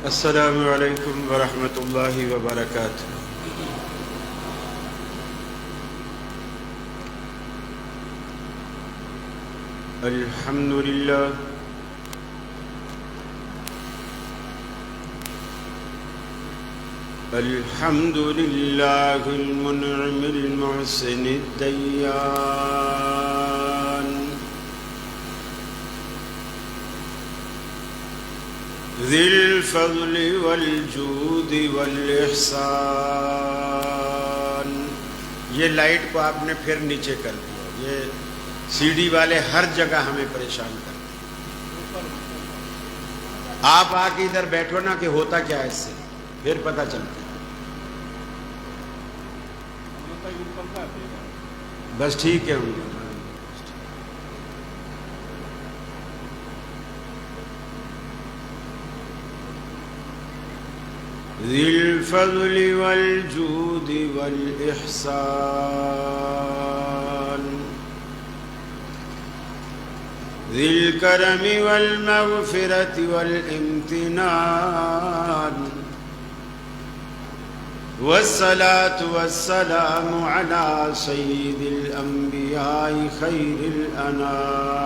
السلام علیکم ورحمۃ اللہ وبرکاتہ۔ الحمد للہ الحمد للہ المنعم المحسن الدیان ذی الفضل والجود والاحسان۔ یہ لائٹ کو آپ نے پھر نیچے کر دیا، یہ سی ڈی والے ہر جگہ ہمیں پریشان کرتے ہیں۔ آپ آ کے ادھر بیٹھو نا کہ ہوتا کیا ہے اس سے، پھر پتہ چلتا ہے۔ بس ٹھیک ہے ہوں گے۔ ذی الفضل والجود والإحسان ذی الکرم والمغفرة والامتنان والصلاة والسلام على سید الانبیاء خیر الانام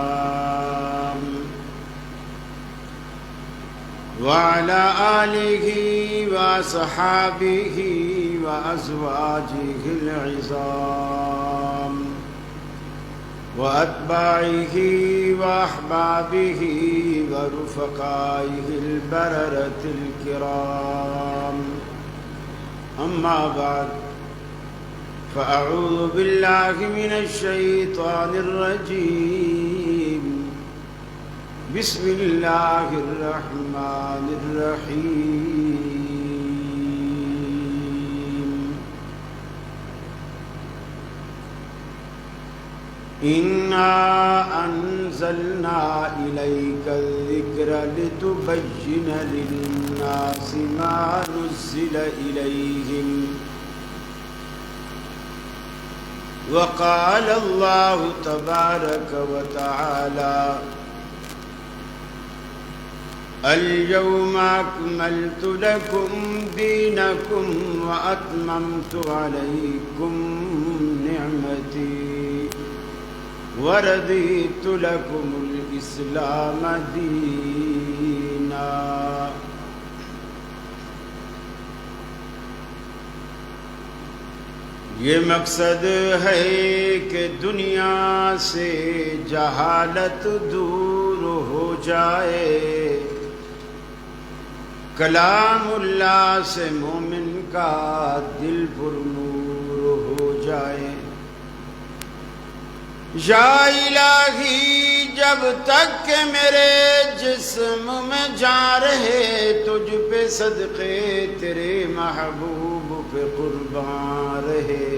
وعلى آلہ وصحابہ وازواجہ العظام واتباعہ واحبابہ ورفقائہ البررۃ الکرام، اما بعد فاعوذ باللہ من الشیطان الرجیم، بسم اللہ الرحمن الرحیم۔ انا انزلنا الیک الذکر لتبین للناس ما نزل الیہم، وقال اللہ تبارک وتعالی اليوم اکملت لکم دینکم واتممت علیکم نعمتی وردیت لکم الاسلام دینا۔ یہ مقصد ہے کہ دنیا سے جہالت دور ہو جائے، کلام اللہ سے مومن کا دل پر نور ہو جائے۔ یا الہی جب تک کہ میرے جسم میں جان رہے، تجھ پہ صدقے تیرے محبوب پہ قربان رہے۔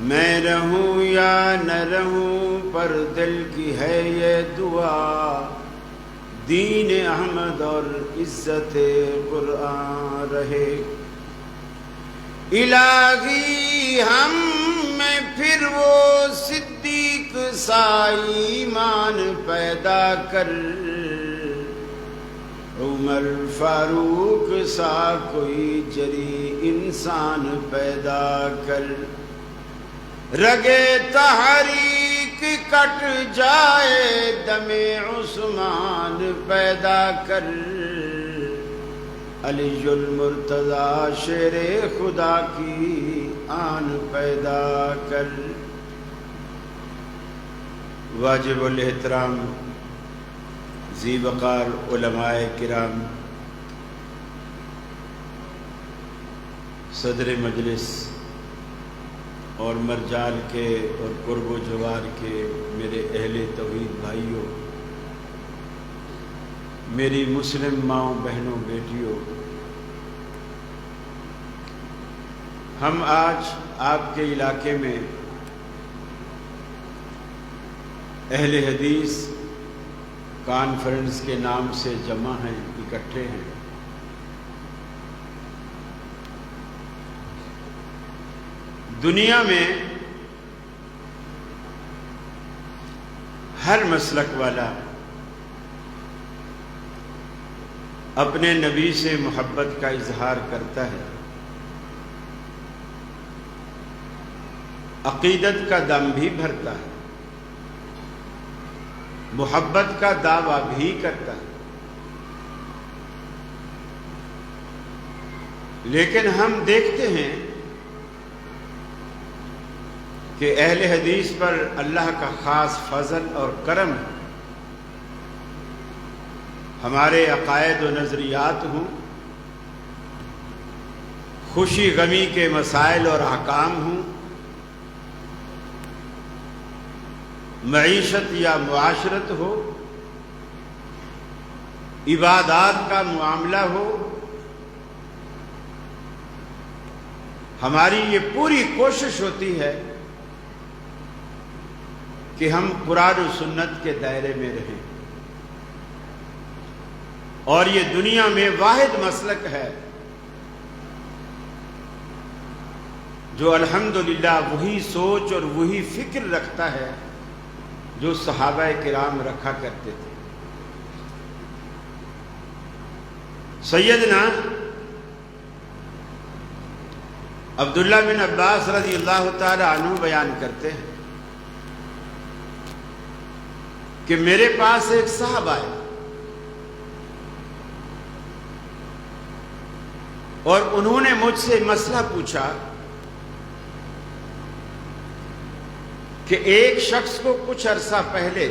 میں رہوں یا نہ رہوں پر دل کی ہے یہ دعا، دین احمد اور عزت قرآن رہے۔ الہی ہم میں پھر وہ صدیق سا ایمان پیدا کر، عمر فاروق سا کوئی جری انسان پیدا کر، رگے تحریک کٹ جائے دم عثمان پیدا کر، علی المرتضی شیر خدا کی آن پیدا کر۔ واجب الاحترام ذی وقار علماء کرام، صدر مجلس اور مرجال کے اور قرب و جوار کے میرے اہل توحید بھائیوں، میری مسلم ماؤں بہنوں بیٹیوں، ہم آج آپ کے علاقے میں اہل حدیث کانفرنس کے نام سے جمع ہیں، اکٹھے ہیں۔ دنیا میں ہر مسلک والا اپنے نبی سے محبت کا اظہار کرتا ہے، عقیدت کا دم بھی بھرتا ہے، محبت کا دعویٰ بھی کرتا ہے، لیکن ہم دیکھتے ہیں کہ اہل حدیث پر اللہ کا خاص فضل اور کرم ہے۔ ہمارے عقائد و نظریات ہوں، خوشی غمی کے مسائل اور احکام ہوں، معیشت یا معاشرت ہو، عبادات کا معاملہ ہو، ہماری یہ پوری کوشش ہوتی ہے کہ ہم قرآن و سنت کے دائرے میں رہیں، اور یہ دنیا میں واحد مسلک ہے جو الحمدللہ وہی سوچ اور وہی فکر رکھتا ہے جو صحابہ کرام رکھا کرتے تھے۔ سیدنا عبداللہ بن عباس رضی اللہ تعالی عنہ بیان کرتے ہیں کہ میرے پاس ایک صاحب آئے اور انہوں نے مجھ سے مسئلہ پوچھا کہ ایک شخص کو کچھ عرصہ پہلے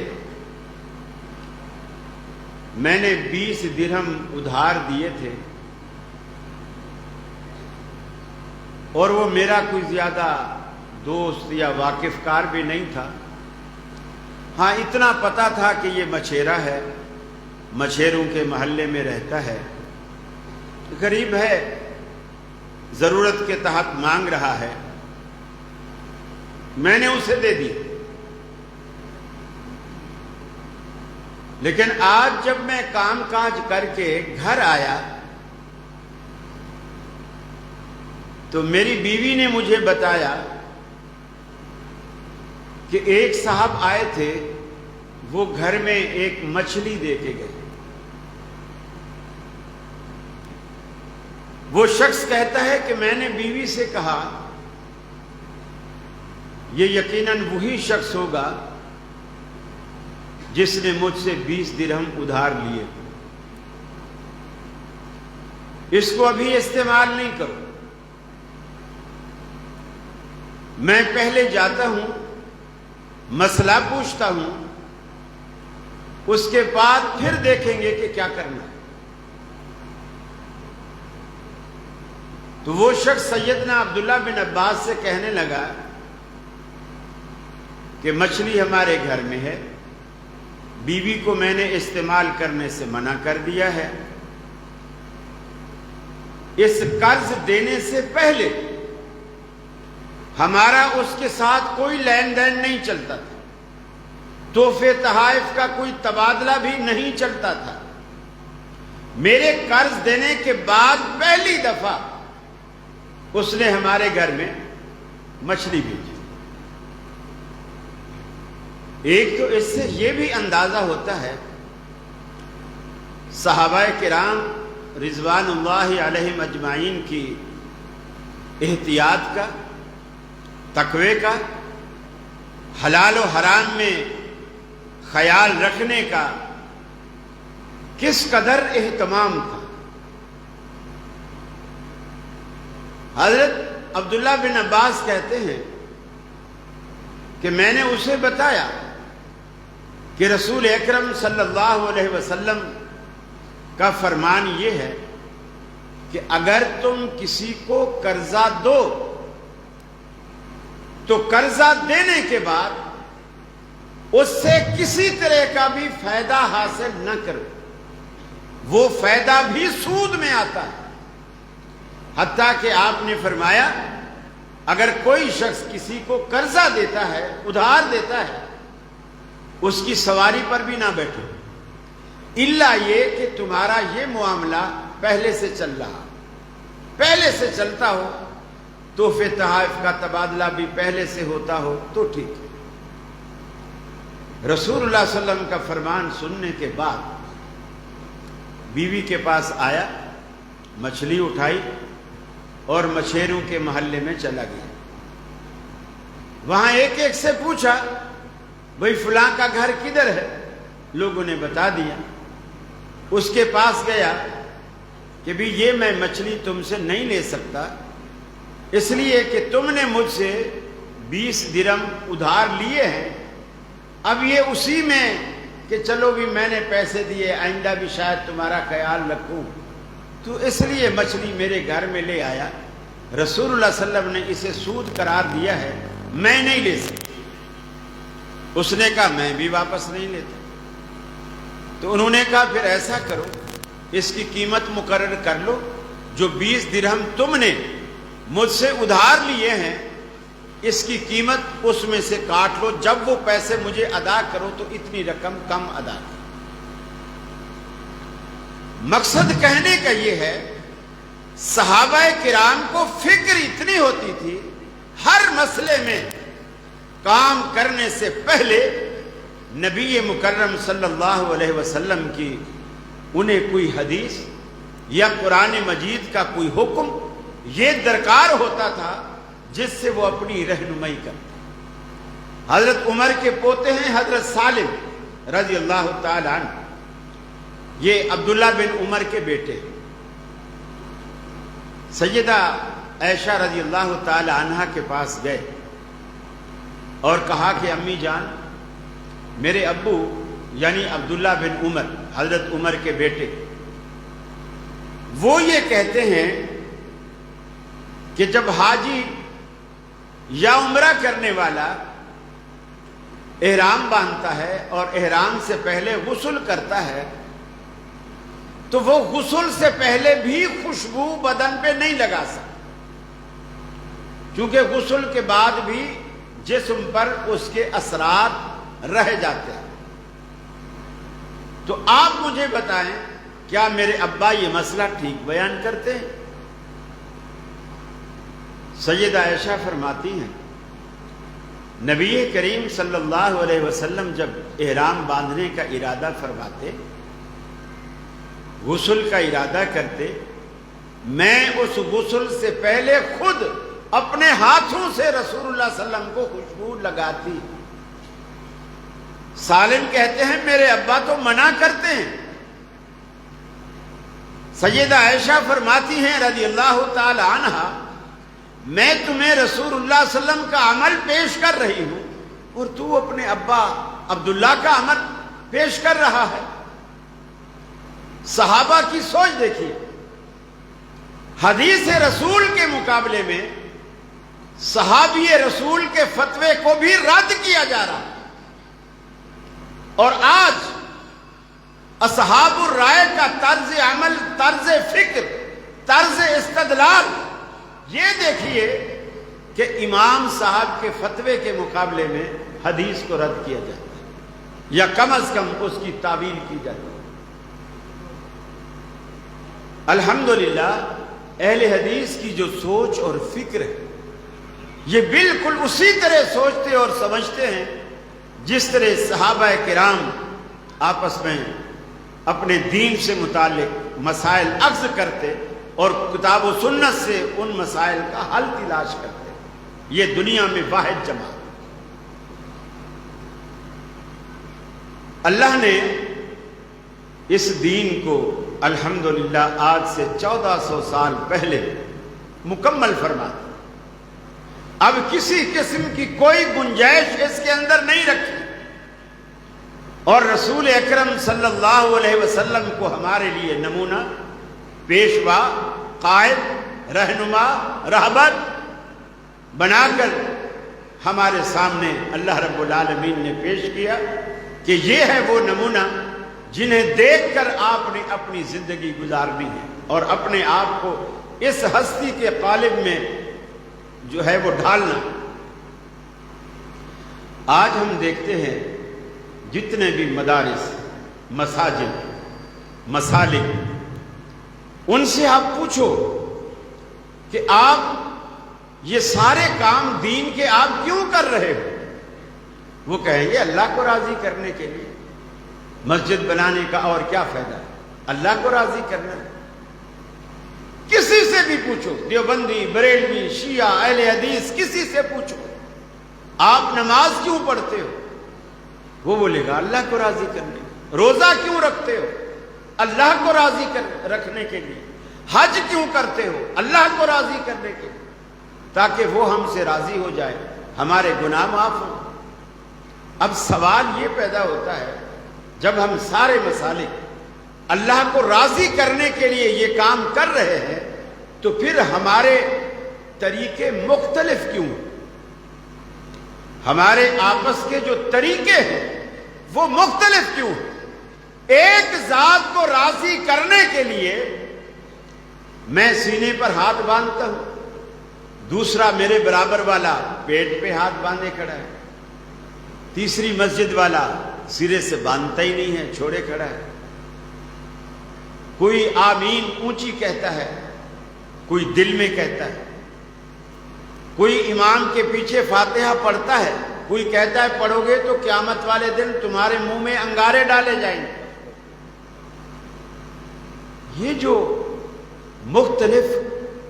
میں نے 20 درہم ادھار دیے تھے، اور وہ میرا کوئی زیادہ دوست یا واقف کار بھی نہیں تھا، ہاں اتنا پتا تھا کہ یہ مچھیرا ہے، مچھیروں کے محلے میں رہتا ہے، غریب ہے، ضرورت کے تحت مانگ رہا ہے، میں نے اسے دے دی۔ لیکن آج جب میں کام کاج کر کے گھر آیا تو میری بیوی نے مجھے بتایا کہ ایک صاحب آئے تھے، وہ گھر میں ایک مچھلی دے کے گئے۔ وہ شخص کہتا ہے کہ میں نے بیوی سے کہا یہ یقیناً وہی شخص ہوگا جس نے مجھ سے 20 درہم ادھار لیے، اس کو ابھی استعمال نہیں کرو، میں پہلے جاتا ہوں، مسئلہ پوچھتا ہوں، اس کے بعد پھر دیکھیں گے کہ کیا کرنا ہے۔ تو وہ شخص سیدنا عبداللہ بن عباس سے کہنے لگا کہ مچھلی ہمارے گھر میں ہے، بیوی کو میں نے استعمال کرنے سے منع کر دیا ہے، اس قرض دینے سے پہلے ہمارا اس کے ساتھ کوئی لین دین نہیں چلتا تھا، تحفے تحائف کا کوئی تبادلہ بھی نہیں چلتا تھا، میرے قرض دینے کے بعد پہلی دفعہ اس نے ہمارے گھر میں مچھلی بھیجی۔ ایک تو اس سے یہ بھی اندازہ ہوتا ہے صحابہ کرام رضوان اللہ علیہم اجمعین کی احتیاط کا، تقوی کا، حلال و حرام میں خیال رکھنے کا کس قدر اہتمام تھا۔ حضرت عبداللہ بن عباس کہتے ہیں کہ میں نے اسے بتایا کہ رسول اکرم صلی اللہ علیہ وسلم کا فرمان یہ ہے کہ اگر تم کسی کو قرضہ دو تو قرضہ دینے کے بعد اس سے کسی طرح کا بھی فائدہ حاصل نہ کرو، وہ فائدہ بھی سود میں آتا ہے۔ حتیٰ کہ آپ نے فرمایا اگر کوئی شخص کسی کو قرضہ دیتا ہے، ادھار دیتا ہے، اس کی سواری پر بھی نہ بیٹھو، الا یہ کہ تمہارا یہ معاملہ پہلے سے چل رہا، پہلے سے چلتا ہو، تحفے تحائف کا تبادلہ بھی پہلے سے ہوتا ہو تو ٹھیک ہے۔ رسول اللہ صلی اللہ علیہ وسلم کا فرمان سننے کے بعد بیوی کے پاس آیا، مچھلی اٹھائی اور مچھیروں کے محلے میں چلا گیا۔ وہاں ایک ایک سے پوچھا بھئی فلاں کا گھر کدھر ہے؟ لوگوں نے بتا دیا۔ اس کے پاس گیا کہ بھی یہ میں مچھلی تم سے نہیں لے سکتا، اس لیے کہ تم نے مجھ سے 20 درہم ادھار لیے ہیں، اب یہ اسی میں کہ چلو بھی میں نے پیسے دیے، آئندہ بھی شاید تمہارا خیال رکھوں، تو اس لیے مچھلی میرے گھر میں لے آیا۔ رسول اللہ صلی اللہ علیہ وسلم نے اسے سود قرار دیا ہے، میں نہیں لے سکتا۔ اس نے کہا میں بھی واپس نہیں لیتا۔ تو انہوں نے کہا پھر ایسا کرو، اس کی قیمت مقرر کر لو، جو 20 درہم تم نے مجھ سے ادھار لیے ہیں اس کی قیمت اس میں سے کاٹ لو، جب وہ پیسے مجھے ادا کرو تو اتنی رقم کم ادا کرو۔ مقصد کہنے کا یہ ہے، صحابہ کرام کو فکر اتنی ہوتی تھی، ہر مسئلے میں کام کرنے سے پہلے نبی مکرم صلی اللہ علیہ وسلم کی انہیں کوئی حدیث یا قرآن مجید کا کوئی حکم یہ درکار ہوتا تھا جس سے وہ اپنی رہنمائی کرتے۔ حضرت عمر کے پوتے ہیں حضرت سالم رضی اللہ تعالی عنہ، یہ عبداللہ بن عمر کے بیٹے۔ سیدہ عائشہ رضی اللہ تعالی عنہا کے پاس گئے اور کہا کہ امی جان، میرے ابو یعنی عبداللہ بن عمر حضرت عمر کے بیٹے، وہ یہ کہتے ہیں کہ جب حاجی یا عمرہ کرنے والا احرام باندھتا ہے اور احرام سے پہلے غسل کرتا ہے تو وہ غسل سے پہلے بھی خوشبو بدن پہ نہیں لگا سکتا، کیونکہ غسل کے بعد بھی جسم پر اس کے اثرات رہ جاتے ہیں۔ تو آپ مجھے بتائیں کیا میرے ابا یہ مسئلہ ٹھیک بیان کرتے ہیں؟ سیدہ عائشہ فرماتی ہیں نبی کریم صلی اللہ علیہ وسلم جب احرام باندھنے کا ارادہ فرماتے، غسل کا ارادہ کرتے، میں اس غسل سے پہلے خود اپنے ہاتھوں سے رسول اللہ صلی اللہ علیہ وسلم کو خوشبو لگاتی۔ سالم کہتے ہیں میرے ابا تو منع کرتے ہیں۔ سیدہ عائشہ فرماتی ہیں رضی اللہ تعالی عنہا، میں تمہیں رسول اللہ صلی اللہ علیہ وسلم کا عمل پیش کر رہی ہوں اور تو اپنے ابا عبداللہ کا عمل پیش کر رہا ہے۔ صحابہ کی سوچ دیکھیے، حدیث رسول کے مقابلے میں صحابی رسول کے فتوے کو بھی رد کیا جا رہا ہے، اور آج اصحاب الرائے کا طرز عمل، طرز فکر، طرز استدلال یہ دیکھیے کہ امام صاحب کے فتوے کے مقابلے میں حدیث کو رد کیا جاتا ہے یا کم از کم اس کی تعویل کی جاتی ہے۔ الحمدللہ اہل حدیث کی جو سوچ اور فکر ہے یہ بالکل اسی طرح سوچتے اور سمجھتے ہیں جس طرح صحابہ کرام آپس میں اپنے دین سے متعلق مسائل اخذ کرتے اور کتاب و سنت سے ان مسائل کا حل تلاش کرتے۔ یہ دنیا میں واحد جماعت۔ اللہ نے اس دین کو الحمدللہ آج سے 1400 سال پہلے مکمل فرما دیا۔ اب کسی قسم کی کوئی گنجائش اس کے اندر نہیں رکھی، اور رسول اکرم صلی اللہ علیہ وسلم کو ہمارے لیے نمونہ، پیشوا، قائد، رہنما، رہبر بنا کر ہمارے سامنے اللہ رب العالمین نے پیش کیا کہ یہ ہے وہ نمونہ جنہیں دیکھ کر آپ نے اپنی زندگی گزارنی ہے اور اپنے آپ کو اس ہستی کے قالب میں جو ہے وہ ڈھالنا۔ آج ہم دیکھتے ہیں جتنے بھی مدارس، مساجد، مسالک، ان سے آپ پوچھو کہ آپ یہ سارے کام دین کے آپ کیوں کر رہے ہو؟ وہ کہیں گے اللہ کو راضی کرنے کے لیے۔ مسجد بنانے کا اور کیا فائدہ ہے؟ اللہ کو راضی کرنا ہے۔ کسی سے بھی پوچھو، دیوبندی، بریلوی، شیعہ، اہل حدیث، کسی سے پوچھو آپ نماز کیوں پڑھتے ہو، وہ بولے گا اللہ کو راضی کرنے۔ روزہ کیوں رکھتے ہو، اللہ کو راضی رکھنے کے لیے۔ حج کیوں کرتے ہو، اللہ کو راضی کرنے کے لیے، تاکہ وہ ہم سے راضی ہو جائے، ہمارے گناہ معاف ہوں۔ اب سوال یہ پیدا ہوتا ہے، جب ہم سارے مسالک اللہ کو راضی کرنے کے لیے یہ کام کر رہے ہیں، تو پھر ہمارے طریقے مختلف کیوں ہیں؟ ہمارے آپس کے جو طریقے ہیں وہ مختلف کیوں ہیں؟ ایک ذات کو راضی کرنے کے لیے میں سینے پر ہاتھ باندھتا ہوں، دوسرا میرے برابر والا پیٹ پہ ہاتھ باندھے کھڑا ہے، تیسری مسجد والا سرے سے باندھتا ہی نہیں ہے، چھوڑے کھڑا ہے۔ کوئی آمین اونچی کہتا ہے، کوئی دل میں کہتا ہے، کوئی امام کے پیچھے فاتحہ پڑھتا ہے، کوئی کہتا ہے پڑھو گے تو قیامت والے دن تمہارے منہ میں انگارے ڈالے جائیں گے۔ یہ جو مختلف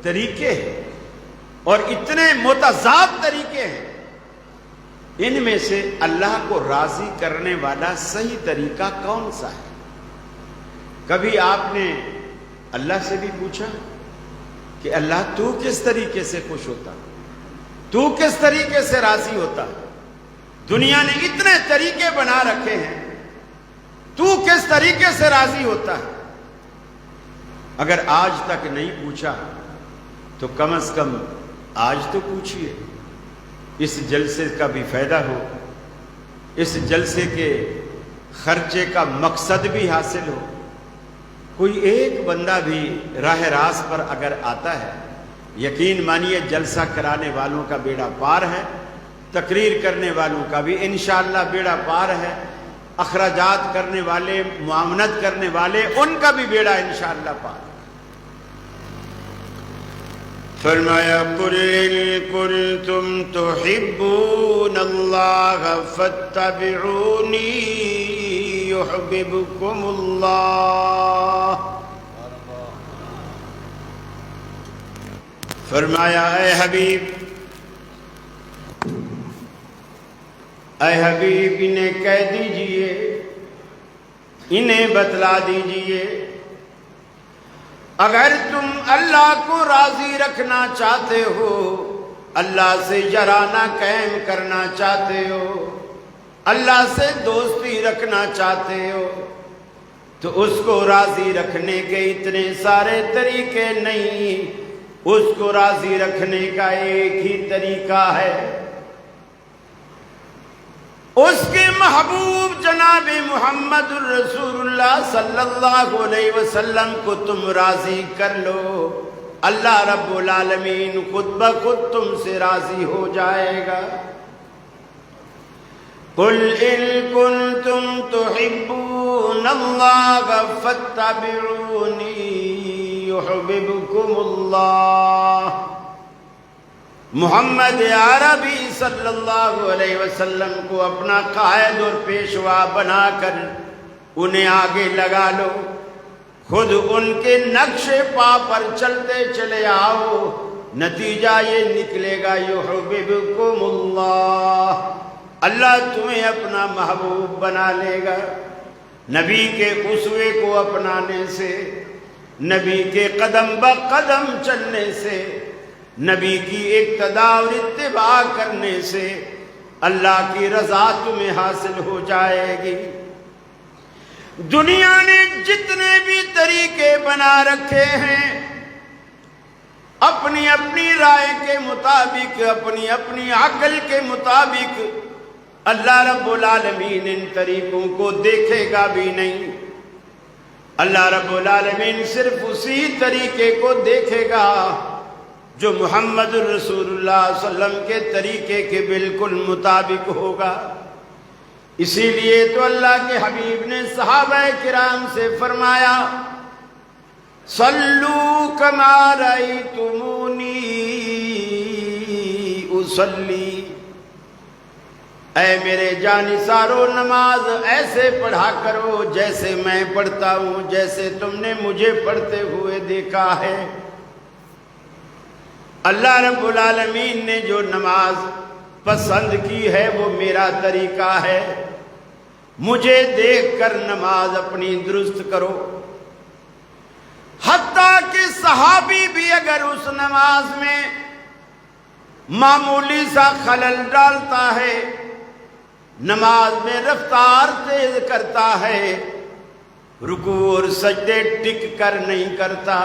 طریقے ہیں اور اتنے متضاد طریقے ہیں، ان میں سے اللہ کو راضی کرنے والا صحیح طریقہ کون سا ہے؟ کبھی آپ نے اللہ سے بھی پوچھا کہ اللہ تو کس طریقے سے خوش ہوتا، تو کس طریقے سے راضی ہوتا؟ دنیا نے اتنے طریقے بنا رکھے ہیں، تو کس طریقے سے راضی ہوتا ہے؟ اگر آج تک نہیں پوچھا تو کم از کم آج تو پوچھئے، اس جلسے کا بھی فائدہ ہو، اس جلسے کے خرچے کا مقصد بھی حاصل ہو۔ کوئی ایک بندہ بھی راہ راست پر اگر آتا ہے، یقین مانیے جلسہ کرانے والوں کا بیڑا پار ہے، تقریر کرنے والوں کا بھی انشاءاللہ بیڑا پار ہے، اخراجات کرنے والے، معاونت کرنے والے، ان کا بھی بیڑا انشاءاللہ پار ہے۔ فرمایا قل ان کنتم تحبون اللہ فاتبعونی یحببکم اللہ۔ فرمایا اے حبیب انہیں کہہ دیجئے، انہیں بتلا دیجئے، اگر تم اللہ کو راضی رکھنا چاہتے ہو، اللہ سے جرانہ قائم کرنا چاہتے ہو، اللہ سے دوستی رکھنا چاہتے ہو، تو اس کو راضی رکھنے کے اتنے سارے طریقے نہیں، اس کو راضی رکھنے کا ایک ہی طریقہ ہے۔ اس کے محبوب جناب محمد الرسول اللہ صلی اللہ علیہ وسلم کو تم راضی کر لو، اللہ رب العالمین خود بخود تم سے راضی ہو جائے گا۔ قل ان کنتم تحبون اللہ فاتبعونی یحببکم اللہ۔ محمد عربی صلی اللہ علیہ وسلم کو اپنا قائد اور پیشوا بنا کر انہیں آگے لگا لو، خود ان کے نقش پا پر چلتے چلے آؤ، نتیجہ یہ نکلے گا یحببکم اللہ، اللہ تمہیں اپنا محبوب بنا لے گا۔ نبی کے اسوے کو اپنانے سے، نبی کے قدم بقدم چلنے سے، نبی کی اقتداء اور اتباع کرنے سے اللہ کی رضا تمہیں حاصل ہو جائے گی۔ دنیا نے جتنے بھی طریقے بنا رکھے ہیں، اپنی اپنی رائے کے مطابق، اپنی اپنی عقل کے مطابق، اللہ رب العالمین ان طریقوں کو دیکھے گا بھی نہیں۔ اللہ رب العالمین صرف اسی طریقے کو دیکھے گا جو محمد الرسول اللہ صلی اللہ علیہ وسلم کے طریقے کے بالکل مطابق ہوگا۔ اسی لیے تو اللہ کے حبیب نے صحابہ کرام سے فرمایا، صلو کما رأیتمونی اصلی، اے میرے جانثارو نماز ایسے پڑھا کرو جیسے میں پڑھتا ہوں، جیسے تم نے مجھے پڑھتے ہوئے دیکھا ہے۔ اللہ رب العالمین نے جو نماز پسند کی ہے وہ میرا طریقہ ہے، مجھے دیکھ کر نماز اپنی درست کرو۔ حتیٰ کہ صحابی بھی اگر اس نماز میں معمولی سا خلل ڈالتا ہے، نماز میں رفتار تیز کرتا ہے، رکوع اور سجدے ٹک کر نہیں کرتا،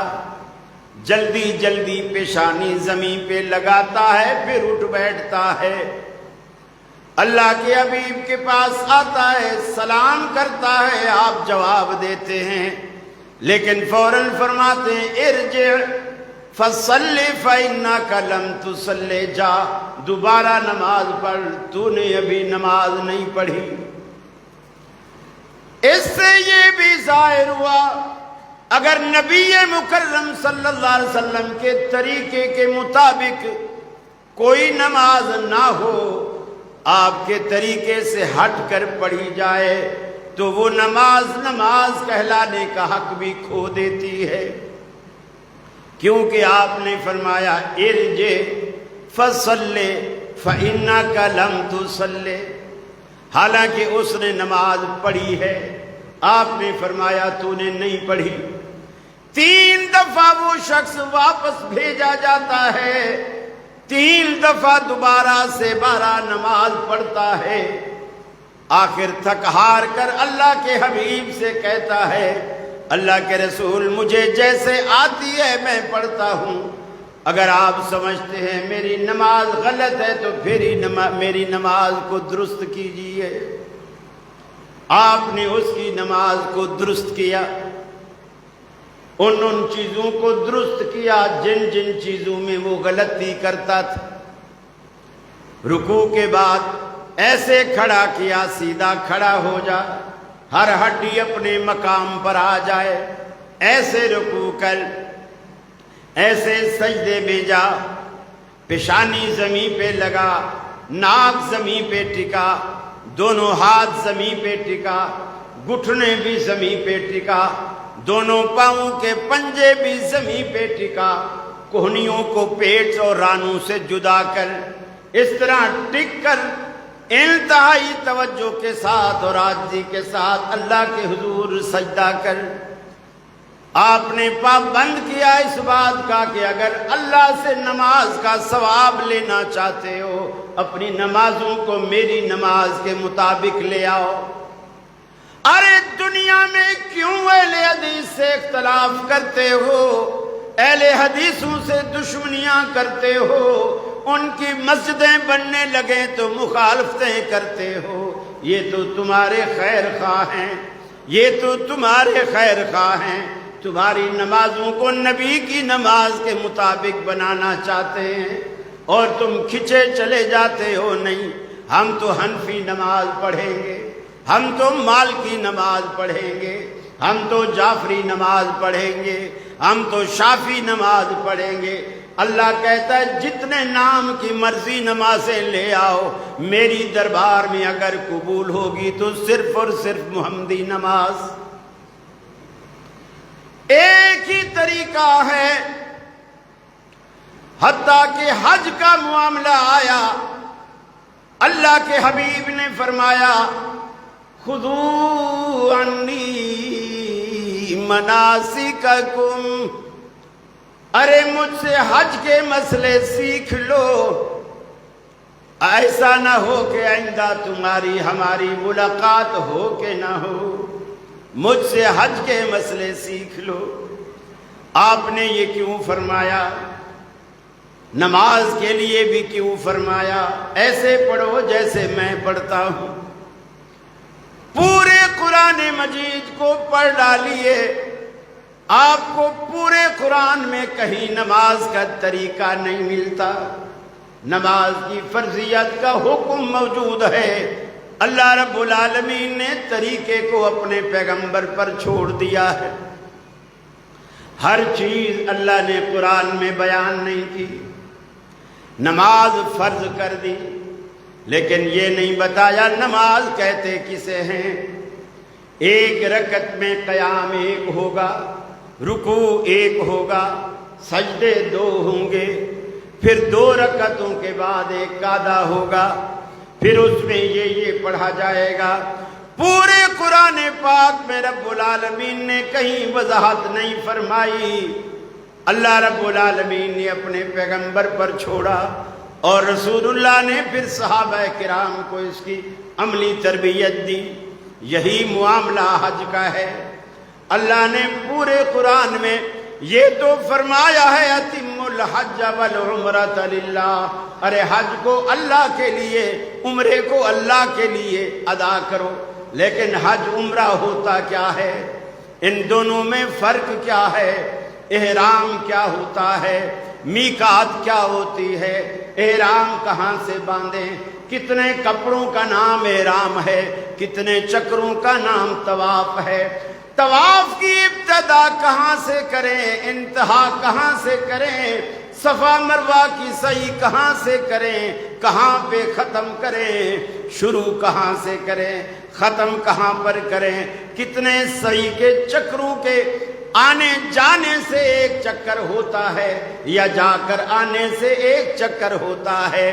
جلدی جلدی پیشانی زمین پہ لگاتا ہے پھر اٹھ بیٹھتا ہے، اللہ کے حبیب کے پاس آتا ہے، سلام کرتا ہے، آپ جواب دیتے ہیں، لیکن فوراً فرماتے ہیں ارجع فصلی فإنک لم تصلی، جا دوبارہ نماز پڑھ، تو نے ابھی نماز نہیں پڑھی۔ اس سے یہ بھی ظاہر ہوا اگر نبی مکرم صلی اللہ علیہ وسلم کے طریقے کے مطابق کوئی نماز نہ ہو، آپ کے طریقے سے ہٹ کر پڑھی جائے تو وہ نماز کہلانے کا حق بھی کھو دیتی ہے، کیونکہ آپ نے فرمایا ارجع فصلی فإنک لم تصلی، حالانکہ اس نے نماز پڑھی ہے، آپ نے فرمایا تو نے نہیں پڑھی۔ 3 دفعہ وہ شخص واپس بھیجا جاتا ہے، 3 دفعہ دوبارہ سے 12 نماز پڑھتا ہے، آخر تھک ہار کر اللہ کے حبیب سے کہتا ہے اللہ کے رسول مجھے جیسے آتی ہے میں پڑھتا ہوں، اگر آپ سمجھتے ہیں میری نماز غلط ہے تو پھر میری نماز کو درست کیجیے۔ آپ نے اس کی نماز کو درست کیا، ان چیزوں کو درست کیا جن جن چیزوں میں وہ غلطی کرتا تھا۔ رکوع کے بعد ایسے کھڑا کیا سیدھا کھڑا ہو جا، ہر ہڈی اپنے مقام پر آ جائے، ایسے رکوع کر، ایسے سجدے میں جا، پیشانی زمین پہ لگا، ناک زمین پہ ٹکا، دونوں ہاتھ زمین پہ ٹکا، گھٹنے بھی زمین پہ ٹکا، دونوں پاؤں کے پنجے بھی زمین پہ ٹکا، کوہنیوں کو پیٹ اور رانوں سے جدا کر اس طرح ٹک کر انتہائی توجہ کے ساتھ اور عاجزی کے ساتھ اللہ کے حضور سجدہ کر۔ آپ نے پابند کیا اس بات کا کہ اگر اللہ سے نماز کا ثواب لینا چاہتے ہو اپنی نمازوں کو میری نماز کے مطابق لے آؤ۔ ارے دنیا میں کیوں اہل حدیث سے اختلاف کرتے ہو، اہل حدیثوں سے دشمنیاں کرتے ہو، ان کی مسجدیں بننے لگیں تو مخالفتیں کرتے ہو؟ یہ تو تمہارے خیر خواہ ہیں، یہ تو تمہارے خیر خواہ ہیں، تمہاری نمازوں کو نبی کی نماز کے مطابق بنانا چاہتے ہیں اور تم کھچے چلے جاتے ہو نہیں ہم تو حنفی نماز پڑھیں گے، ہم تو مالکی نماز پڑھیں گے، ہم تو جعفری نماز پڑھیں گے، ہم تو شافعی نماز پڑھیں گے۔ اللہ کہتا ہے جتنے نام کی مرضی نمازیں لے آؤ، میری دربار میں اگر قبول ہوگی تو صرف اور صرف محمدی نماز۔ ایک ہی طریقہ ہے، حتیٰ کہ حج کا معاملہ آیا، اللہ کے حبیب نے فرمایا خذوا عنی مناسککم، ارے مجھ سے حج کے مسئلے سیکھ لو، ایسا نہ ہو کہ آئندہ تمہاری ہماری ملاقات ہو کہ نہ ہو، مجھ سے حج کے مسئلے سیکھ لو۔ آپ نے یہ کیوں فرمایا؟ نماز کے لیے بھی کیوں فرمایا؟ ایسے پڑھو جیسے میں پڑھتا ہوں۔ پورے قرآن مجید کو پڑھ ڈالیے، آپ کو پورے قرآن میں کہیں نماز کا طریقہ نہیں ملتا۔ نماز کی فرضیت کا حکم موجود ہے، اللہ رب العالمین نے طریقے کو اپنے پیغمبر پر چھوڑ دیا ہے۔ ہر چیز اللہ نے قرآن میں بیان نہیں کی، نماز فرض کر دی، لیکن یہ نہیں بتایا نماز کہتے کسے ہیں۔ ایک رکعت میں قیام ایک ہوگا، رکوع ایک ہوگا، سجدے دو ہوں گے، پھر 2 رکعتوں کے بعد ایک قعدہ ہوگا، پھر اس میں یہ پڑھا جائے گا۔ پورے قرآن پاک میں رب العالمین نے کہیں وضاحت نہیں فرمائی۔ اللہ رب العالمین نے اپنے پیغمبر پر چھوڑا اور رسول اللہ نے پھر صحابہ کرام کو اس کی عملی تربیت دی۔ یہی معاملہ حج کا ہے۔ اللہ نے پورے قرآن میں یہ تو فرمایا ہے اتم الحج والعمرۃ للہ، ارے حج کو اللہ کے لیے، عمرے کو اللہ کے لیے ادا کرو۔ لیکن حج عمرہ ہوتا کیا ہے؟ ان دونوں میں فرق کیا ہے؟ احرام کیا ہوتا ہے؟ میقات کیا ہوتی ہے؟ احرام کہاں سے باندھیں؟ کتنے کپڑوں کا نام احرام ہے؟ کتنے چکروں کا نام طواف ہے؟ طواف کی ابتدا کہاں سے کریں؟ انتہا کہاں سے کریں؟ صفا مروہ کی سعی کہاں سے کریں؟ کہاں پہ ختم کریں؟ شروع کہاں سے کریں؟ ختم کہاں پر کریں؟ کتنے سعی کے چکروں کے آنے جانے سے ایک چکر ہوتا ہے یا جا کر آنے سے ایک چکر ہوتا ہے؟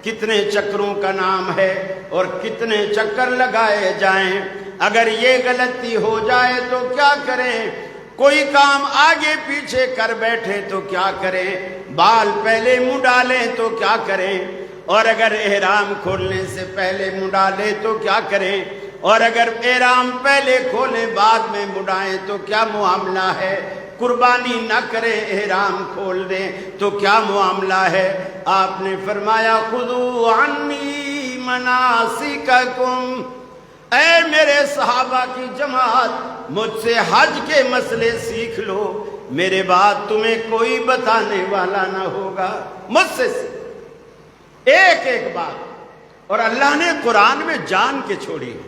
کتنے چکروں کا نام ہے اور کتنے چکر لگائے جائیں؟ اگر یہ غلطی ہو جائے تو کیا کریں؟ کوئی کام آگے پیچھے کر بیٹھے تو کیا کریں؟ بال پہلے منہ ڈالیں تو کیا کریں؟ اور اگر احرام کھولنے سے پہلے منہ ڈالیں تو کیا کریں؟ اور اگر احرام پہلے کھولیں بعد میں مڑائیں تو کیا معاملہ ہے؟ قربانی نہ کریں احرام کھول دیں تو کیا معاملہ ہے؟ آپ نے فرمایا خذوا عنی مناسککم، اے میرے صحابہ کی جماعت مجھ سے حج کے مسئلے سیکھ لو، میرے بعد تمہیں کوئی بتانے والا نہ ہوگا، مجھ سے ایک ایک بات۔ اور اللہ نے قرآن میں جان کے چھوڑی ہے۔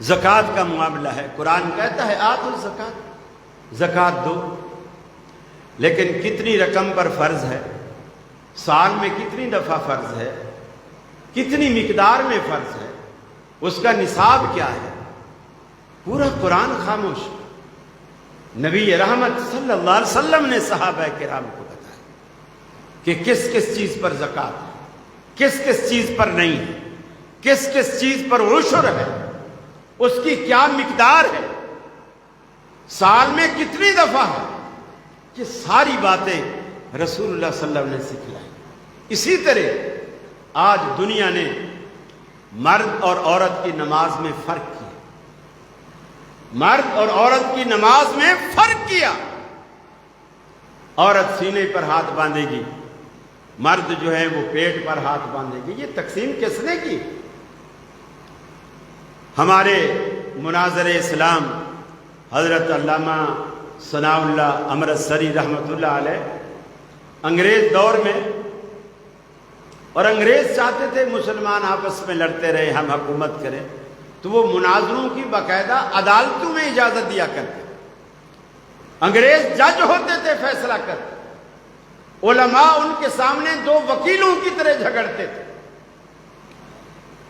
زکوٰۃ کا معاملہ ہے، قرآن کہتا ہے آتوا الزکوٰۃ، زکوٰۃ دو، لیکن کتنی رقم پر فرض ہے؟ سال میں کتنی دفعہ فرض ہے؟ کتنی مقدار میں فرض ہے؟ اس کا نصاب کیا ہے؟ پورا قرآن خاموش۔ نبی رحمت صلی اللہ علیہ وسلم نے صحابہ کرام کو بتایا کہ کس کس چیز پر زکوٰۃ ہے، کس کس چیز پر نہیں ہے، کس کس چیز پر عشر ہے، اس کی کیا مقدار ہے، سال میں کتنی دفعہ ہے۔ یہ ساری باتیں رسول اللہ صلی اللہ علیہ وسلم نے سکھلائی۔ اسی طرح آج دنیا نے مرد اور عورت کی نماز میں فرق کیا، مرد اور عورت کی نماز میں فرق کیا۔ عورت سینے پر ہاتھ باندھے گی، مرد جو ہے وہ پیٹ پر ہاتھ باندھے گی۔ یہ تقسیم کس نے کی؟ ہمارے مناظر اسلام حضرت علامہ ثناء اللہ امرتسری رحمۃ اللہ علیہ انگریز دور میں، اور انگریز چاہتے تھے مسلمان آپس میں لڑتے رہے، ہم حکومت کریں، تو وہ مناظروں کی باقاعدہ عدالتوں میں اجازت دیا کرتے۔ انگریز جج ہوتے تھے، فیصلہ کرتے، علماء ان کے سامنے 2 وکیلوں کی طرح جھگڑتے تھے۔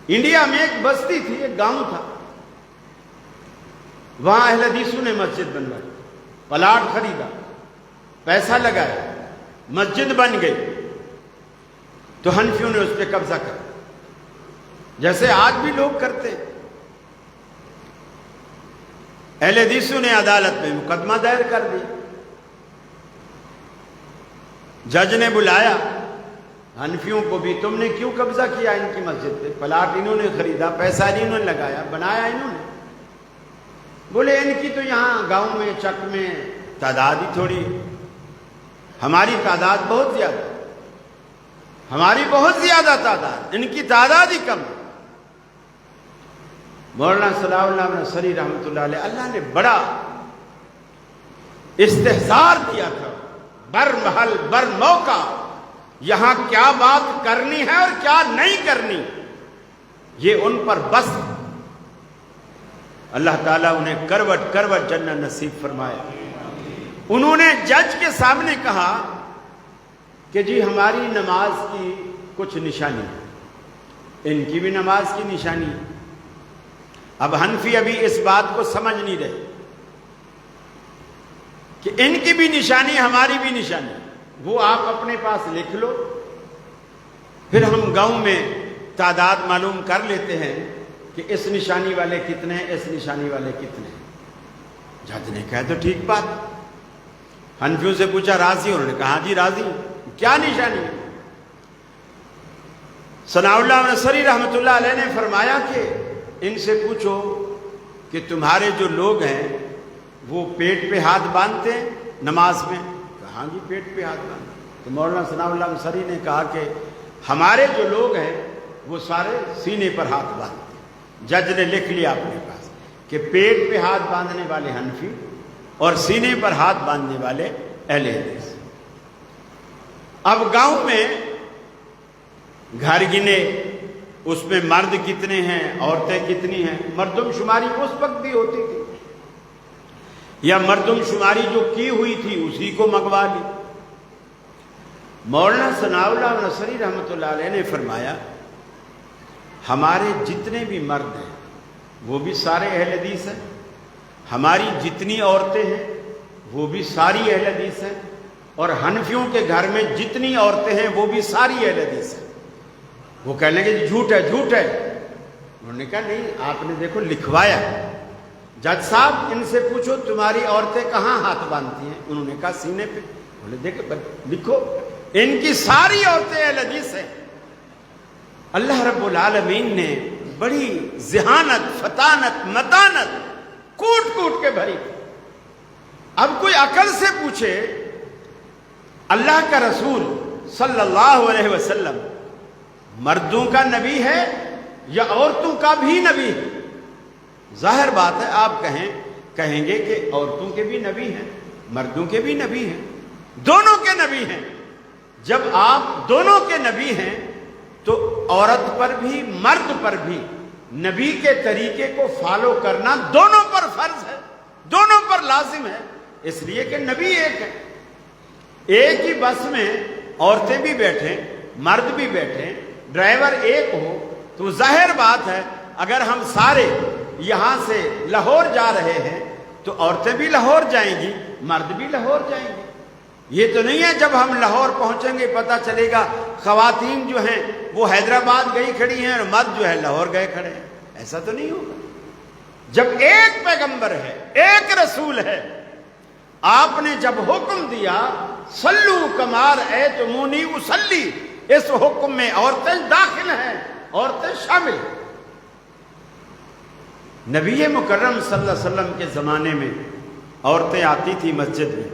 انڈیا میں ایک بستی تھی، ایک گاؤں تھا، وہاں اہل حدیثوں نے مسجد بنوائی، پلاٹ خریدا، پیسہ لگایا، مسجد بن گئی، تو حنفیوں نے اس پہ قبضہ کر، جیسے آج بھی لوگ کرتے ہیں۔ اہل حدیثوں نے عدالت میں مقدمہ دائر کر دیا، جج نے بلایا حنفیوں کو بھی، تم نے کیوں قبضہ کیا ان کی مسجد پہ؟ پلاٹ انہوں نے خریدا، پیسہ انہوں نے لگایا، بنایا انہوں نے۔ بولے ان کی تو یہاں گاؤں میں چک میں تعداد ہی تھوڑی، ہماری تعداد بہت زیادہ، ہماری بہت زیادہ تعداد، ان کی تعداد ہی کم۔ مولانا ثناء اللہ امرتسری رحمۃ اللہ علیہ، اللہ نے بڑا استحضار دیا تھا، بر محل بر موقع، یہاں کیا بات کرنی ہے اور کیا نہیں کرنی، یہ ان پر بس۔ اللہ تعالیٰ انہیں کروٹ کروٹ جنت نصیب فرمایا۔ انہوں نے جج کے سامنے کہا کہ جی ہماری نماز کی کچھ نشانی ہے، ان کی بھی نماز کی نشانی ہے۔ اب حنفی ابھی اس بات کو سمجھ نہیں رہے کہ ان کی بھی نشانی ہماری بھی نشانی، وہ آپ اپنے پاس لکھ لو، پھر ہم گاؤں میں تعداد معلوم کر لیتے ہیں کہ اس نشانی والے کتنے ہیں، اس نشانی والے کتنے ہیں۔ جج نے کہا تو ٹھیک بات، حنفیوں سے پوچھا راضی؟ انہوں نے کہا ہاں جی راضی۔ کیا نشانی ہے؟ ثناء اللہ نصری رحمۃ اللہ علیہ نے فرمایا کہ ان سے پوچھو کہ تمہارے جو لوگ ہیں وہ پیٹ پہ ہاتھ باندھتے ہیں نماز میں؟ کہا جی پیٹ پہ ہاتھ باندھتے۔ تو مولانا ثناء اللہ نصری نے کہا کہ ہمارے جو لوگ ہیں وہ سارے سینے پر ہاتھ باندھتے ہیں۔ جج نے لکھ لیا اپنے پاس کہ پیٹ پہ ہاتھ باندھنے والے حنفی اور سینے پر ہاتھ باندھنے والے اہل حدیث۔ اب گاؤں میں گھر گنے، اس میں مرد کتنے ہیں، عورتیں کتنی ہیں، مردم شماری اس وقت بھی ہوتی تھی، یا مردم شماری جو کی ہوئی تھی اسی کو منگوا لی۔ مولانا ثناء اللہ نصری رحمۃ اللہ علیہ نے فرمایا ہمارے جتنے بھی مرد ہیں وہ بھی سارے اہل حدیث ہیں، ہماری جتنی عورتیں ہیں وہ بھی ساری اہل حدیث ہیں، اور حنفیوں کے گھر میں جتنی عورتیں ہیں وہ بھی ساری اہل حدیث ہیں۔ وہ کہنے لگے جھوٹ ہے جھوٹ ہے۔ انہوں نے کہا نہیں، آپ نے دیکھو لکھوایا۔ جج صاحب ان سے پوچھو تمہاری عورتیں کہاں ہاتھ باندھتی ہیں؟ انہوں نے کہا سینے پہ۔ انہوں نے دیکھو لکھو، ان کی ساری عورتیں اہل حدیث ہیں۔ اللہ رب العالمین نے بڑی ذہانت، فطانت، متانت کوٹ کوٹ کے بھری۔ اب کوئی عقل سے پوچھے اللہ کا رسول صلی اللہ علیہ وسلم مردوں کا نبی ہے یا عورتوں کا بھی نبی ہے؟ ظاہر بات ہے آپ کہیں گے کہ عورتوں کے بھی نبی ہیں، مردوں کے بھی نبی ہیں، دونوں کے نبی ہیں۔ جب آپ دونوں کے نبی ہیں تو عورت پر بھی مرد پر بھی نبی کے طریقے کو فالو کرنا دونوں پر فرض ہے، دونوں پر لازم ہے، اس لیے کہ نبی ایک ہے۔ ایک ہی بس میں عورتیں بھی بیٹھیں، مرد بھی بیٹھیں، ڈرائیور ایک ہو تو ظاہر بات ہے اگر ہم سارے یہاں سے لاہور جا رہے ہیں تو عورتیں بھی لاہور جائیں گی، مرد بھی لاہور جائیں گے۔ یہ تو نہیں ہے جب ہم لاہور پہنچیں گے پتہ چلے گا خواتین جو ہیں وہ حیدرآباد گئی کھڑی ہیں اور مرد جو ہے لاہور گئے کھڑے ہیں، ایسا تو نہیں ہوگا۔ جب ایک پیغمبر ہے، ایک رسول ہے، آپ نے جب حکم دیا صلو کما رأیتمونی اصلی، اس حکم میں عورتیں داخل ہیں، عورتیں شامل ہیں۔ نبی مکرم صلی اللہ علیہ وسلم کے زمانے میں عورتیں آتی تھی مسجد میں،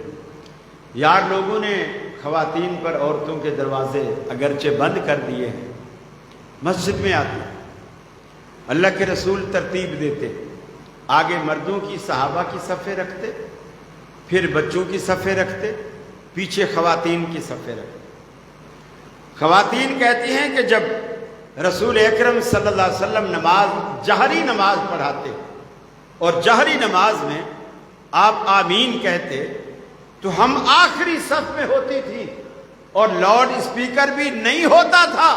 یار لوگوں نے خواتین پر عورتوں کے دروازے اگرچہ بند کر دیے ہیں، مسجد میں آتی، اللہ کے رسول ترتیب دیتے، آگے مردوں کی صحابہ کی صفیں رکھتے، پھر بچوں کی صفیں رکھتے، پیچھے خواتین کی صفیں رکھتے۔ خواتین کہتی ہیں کہ جب رسول اکرم صلی اللہ علیہ وسلم نماز جہری نماز پڑھاتے اور جہری نماز میں آپ آمین کہتے تو ہم آخری صف میں ہوتی تھی اور لاؤڈ اسپیکر بھی نہیں ہوتا تھا،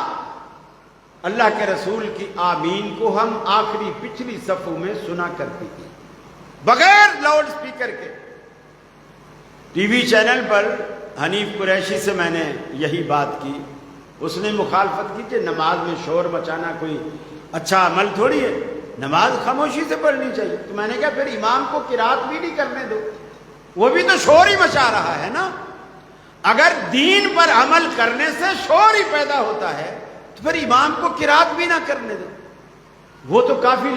اللہ کے رسول کی آمین کو ہم آخری پچھلی صفوں میں سنا کرتی تھی بغیر لاؤڈ اسپیکر کے۔ ٹی وی چینل پر حنیف قریشی سے میں نے یہی بات کی، اس نے مخالفت کی کہ نماز میں شور مچانا کوئی اچھا عمل تھوڑی ہے، نماز خاموشی سے پڑھنی چاہیے۔ تو میں نے کہا پھر امام کو قرات بھی نہیں کرنے دو، وہ بھی تو شور ہی مچا رہا ہے نا۔ اگر دین پر عمل کرنے سے شور ہی پیدا ہوتا ہے تو پھر امام کو قرات بھی نہ کرنے دو، وہ تو کافی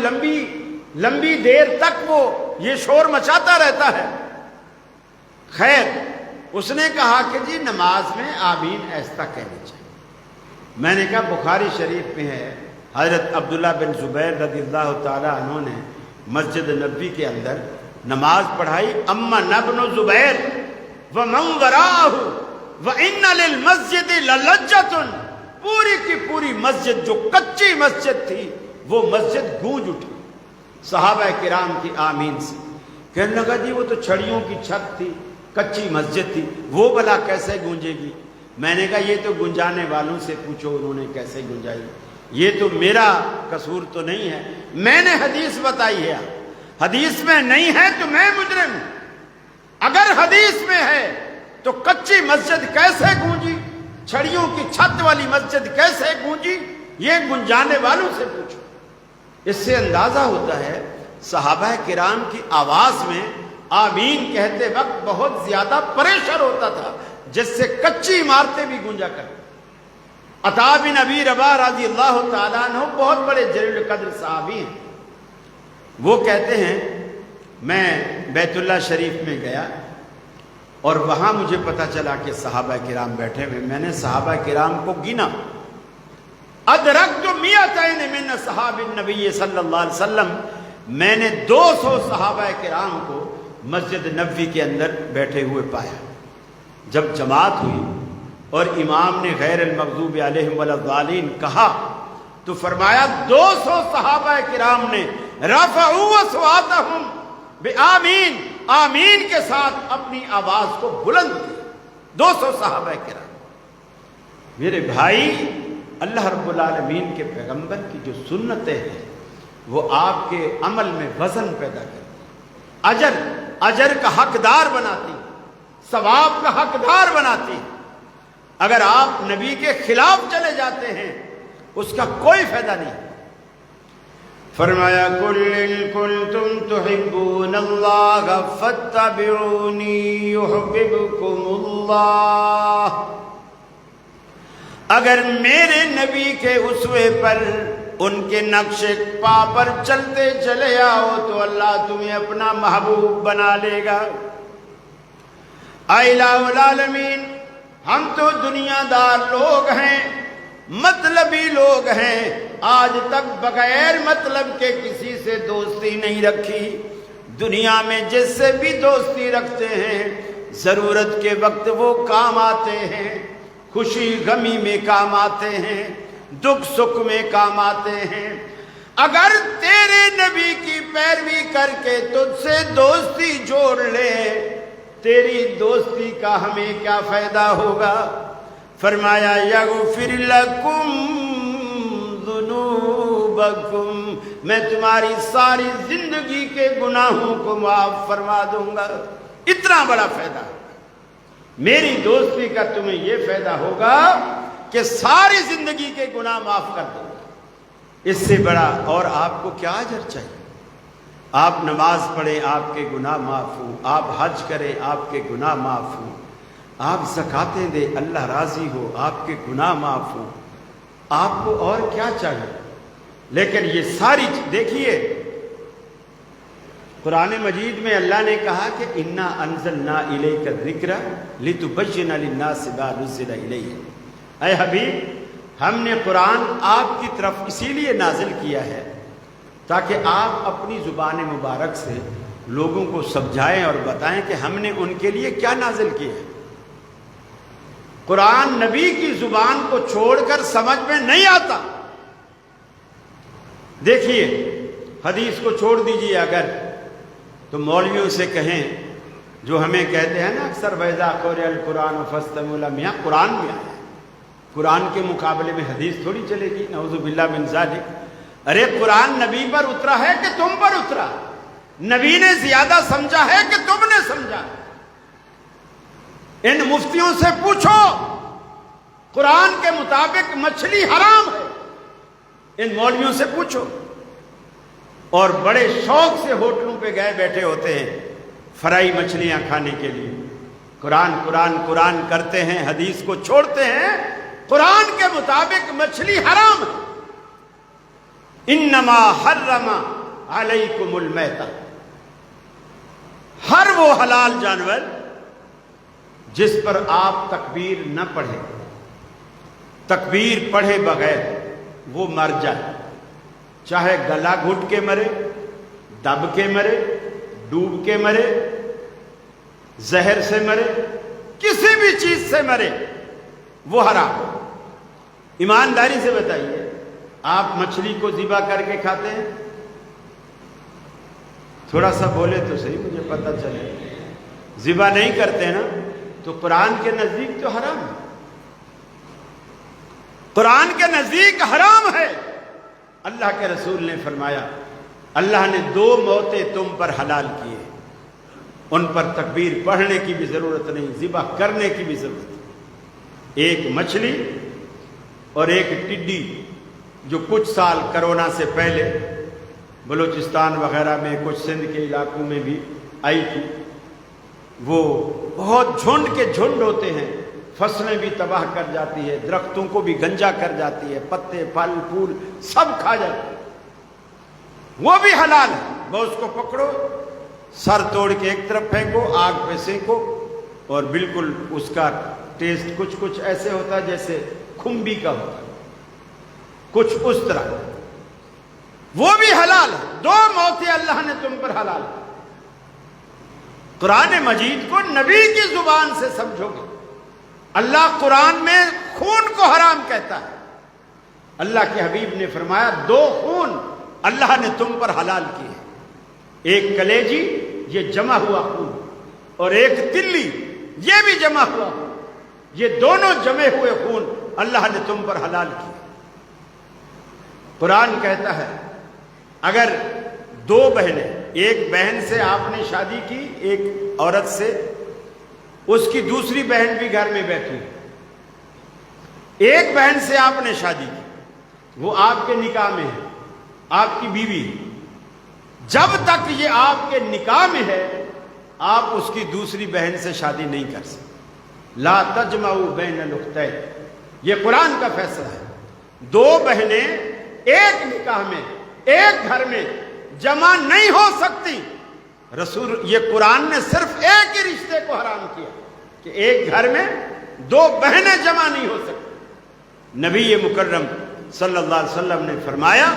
لمبی دیر تک وہ یہ شور مچاتا رہتا ہے۔ خیر، اس نے کہا کہ جی نماز میں آمین ایسا کہنی چاہیے۔ میں نے کہا بخاری شریف میں ہے، حضرت عبداللہ بن زبیر رضی اللہ تعالی عنہ نے مسجد نبوی کے اندر نماز پڑھائی، اما ابن زبیر ومن وراءہ وان للمسجد للجۃ، پوری کی پوری مسجد جو کچی مسجد تھی وہ مسجد گونج اٹھی صحابہ کرام کی آمین سے۔ کہنے لگا جی وہ تو چھڑیوں کی چھت تھی، کچی مسجد تھی، وہ بھلا کیسے گونجے گی؟ میں نے کہا یہ تو گنجانے والوں سے پوچھو انہوں نے کیسے گنجائی۔ یہ تو میرا قصور تو نہیں ہے، میں نے حدیث بتائی ہے، حدیث میں نہیں ہے تو میں مجرم ہوں۔ اگر حدیث میں ہے تو کچی مسجد کیسے گونجی، چھڑیوں کی چھت والی مسجد کیسے گونجی، یہ گنجانے والوں سے پوچھو۔ اس سے اندازہ ہوتا ہے صحابہ کرام کی آواز میں آمین کہتے وقت بہت زیادہ پریشر ہوتا تھا، جس سے کچی عمارتیں بھی گونجا کرتی۔ عطا بن ابی رباح رضی اللہ تعالیٰ عنہ بہت بڑے جلیل القدر صحابی ہیں، وہ کہتے ہیں میں بیت اللہ شریف میں گیا اور وہاں مجھے پتا چلا کہ صحابہ کرام بیٹھے ہوئے، میں نے صحابہ کرام کو گنا، ادرکت 200 من اصحاب النبی صلی اللہ علیہ وسلم، میں نے 200 صحابہ کرام کو مسجد نبوی کے اندر بیٹھے ہوئے پایا۔ جب جماعت ہوئی اور امام نے غیر المغضوب علیہم ولا الضالین کہا تو فرمایا 200 صحابہ کرام نے رفعوا اصواتہم بآمین، آمین کے ساتھ اپنی آواز کو بلند کیا، 200 صحابہ کرام۔ میرے بھائی، اللہ رب العالمین کے پیغمبر کی جو سنتیں ہیں وہ آپ کے عمل میں وزن پیدا کرتی، اجر کا حقدار بناتی، ثواب کا حقدار بناتی۔ اگر آپ نبی کے خلاف چلے جاتے ہیں اس کا کوئی فائدہ نہیں۔ فرمایا قُلْ إِن كُنتُمْ تُحِبُّونَ اللَّهَ فَاتَّبِعُونِي يُحْبِبْكُمُ اللَّهُ، اگر میرے نبی کے اسوے پر، ان کے نقش پا پر چلتے چلے آؤ تو اللہ تمہیں اپنا محبوب بنا لے گا۔ اے الہ العالمین، ہم تو دنیا دار لوگ ہیں، مطلبی لوگ ہیں، آج تک بغیر مطلب کے کسی سے دوستی نہیں رکھی۔ دنیا میں جس سے بھی دوستی رکھتے ہیں ضرورت کے وقت وہ کام آتے ہیں، خوشی غمی میں کام آتے ہیں، دکھ سکھ میں کام آتے ہیں۔ اگر تیرے نبی کی پیروی کر کے تجھ سے دوستی جوڑ لے، تیری دوستی کا ہمیں کیا فائدہ ہوگا؟ فرمایا یغفر لکم ذنوبکم، میں تمہاری ساری زندگی کے گناہوں کو معاف فرما دوں گا۔ اتنا بڑا فائدہ میری دوستی کا تمہیں یہ فائدہ ہوگا کہ ساری زندگی کے گناہ معاف کر دوں گا۔ اس سے بڑا اور آپ کو کیا اجر چاہیے؟ آپ نماز پڑھیں آپ کے گناہ معاف ہوں، آپ حج کریں آپ کے گناہ معاف ہوں، آپ زکاتیں دیں اللہ راضی ہو آپ کے گناہ معاف ہوں، آپ کو اور کیا چاہیے؟ لیکن یہ ساری دیکھیے، قرآن مجید میں اللہ نے کہا کہ انا انزلنا الیک الذکر لتبین للناس ما نزل الیہم، اے حبیب ہم نے قرآن آپ کی طرف اسی لیے نازل کیا ہے تاکہ آپ اپنی زبان مبارک سے لوگوں کو سمجھائیں اور بتائیں کہ ہم نے ان کے لیے کیا نازل کیا ہے۔ قرآن نبی کی زبان کو چھوڑ کر سمجھ میں نہیں آتا۔ دیکھیے حدیث کو چھوڑ دیجیے، اگر تو مولویوں سے کہیں جو ہمیں کہتے ہیں نا اکثر وَإِذَا قُرِئَ الْقُرْآنُ فَاسْتَمِعُوا لَهُ، میاں قرآن میں آیا ہے، قرآن کے مقابلے میں حدیث تھوڑی چلے گی، نعوذ باللہ من ذالک۔ ارے قرآن نبی پر اترا ہے کہ تم پر اترا؟ نبی نے زیادہ سمجھا ہے کہ تم نے سمجھا؟ ان مفتیوں سے پوچھو، قرآن کے مطابق مچھلی حرام ہے، ان مولویوں سے پوچھو۔ اور بڑے شوق سے ہوٹلوں پہ گئے بیٹھے ہوتے ہیں فرائی مچھلیاں کھانے کے لیے، قرآن قرآن قرآن کرتے ہیں، حدیث کو چھوڑتے ہیں۔ قرآن کے مطابق مچھلی حرام ہے۔ انما حرم علیکم المیتہ، ہر وہ حلال جانور جس پر آپ تکبیر نہ پڑھیں، تکبیر پڑھے بغیر وہ مر جائے، چاہے گلا گھٹ کے مرے، دب کے مرے، ڈوب کے مرے، زہر سے مرے، کسی بھی چیز سے مرے، وہ حرام ہے۔ ایمانداری سے بتائیے، آپ مچھلی کو ذبح کر کے کھاتے ہیں؟ تھوڑا سا بولے تو صحیح، مجھے پتہ چلے۔ ذبح نہیں کرتے نا، تو قرآن کے نزدیک تو حرام ہے۔ قرآن کے نزدیک حرام ہے۔ اللہ کے رسول نے فرمایا اللہ نے 2 موتیں تم پر حلال کی ہیں، ان پر تکبیر پڑھنے کی بھی ضرورت نہیں، ذبح کرنے کی بھی ضرورت نہیں۔ ایک مچھلی اور ایک ٹڈی جو کچھ سال کرونا سے پہلے بلوچستان وغیرہ میں کچھ سندھ کے علاقوں میں بھی آئی تھی، وہ بہت جھنڈ کے جھنڈ ہوتے ہیں، فصلیں بھی تباہ کر جاتی ہے، درختوں کو بھی گنجا کر جاتی ہے، پتے پھل پھول سب کھا جاتے ہیں، وہ بھی حلال ہے۔ وہ اس کو پکڑو، سر توڑ کے ایک طرف پھینکو، آگ پہ سینکو، اور بالکل اس کا ٹیسٹ کچھ ایسے ہوتا ہے جیسے کھمبی کا ہوتا ہے، کچھ اس طرح، وہ بھی حلال ہے۔ 2 موتیں اللہ نے تم پر حلال کی۔ قرآن مجید کو نبی کی زبان سے سمجھو گے۔ اللہ قرآن میں خون کو حرام کہتا ہے۔ اللہ کے حبیب نے فرمایا 2 خون اللہ نے تم پر حلال کیے ہیں، ایک کلیجی یہ جمع ہوا خون، اور ایک تلی یہ بھی جمع ہوا خون، یہ دونوں جمے ہوئے خون اللہ نے تم پر حلال کیے۔ قرآن کہتا ہے اگر 2 بہنیں، ایک بہن سے آپ نے شادی کی ایک عورت سے، اس کی دوسری بہن بھی گھر میں بیٹھی، ایک بہن سے آپ نے شادی کی، وہ آپ کے نکاح میں ہے، آپ کی بیوی، جب تک یہ آپ کے نکاح میں ہے آپ اس کی دوسری بہن سے شادی نہیں کر سکتے۔ لا تجمعوا بین الاختین، یہ قرآن کا فیصلہ ہے۔ 2 بہنیں ایک نکاح میں ایک گھر میں جمع نہیں ہو سکتی۔ رسول، یہ قرآن نے صرف ایک ہی رشتے کو حرام کیا کہ ایک گھر میں 2 بہنیں جمع نہیں ہو سکتی۔ نبی مکرم صلی اللہ علیہ وسلم نے فرمایا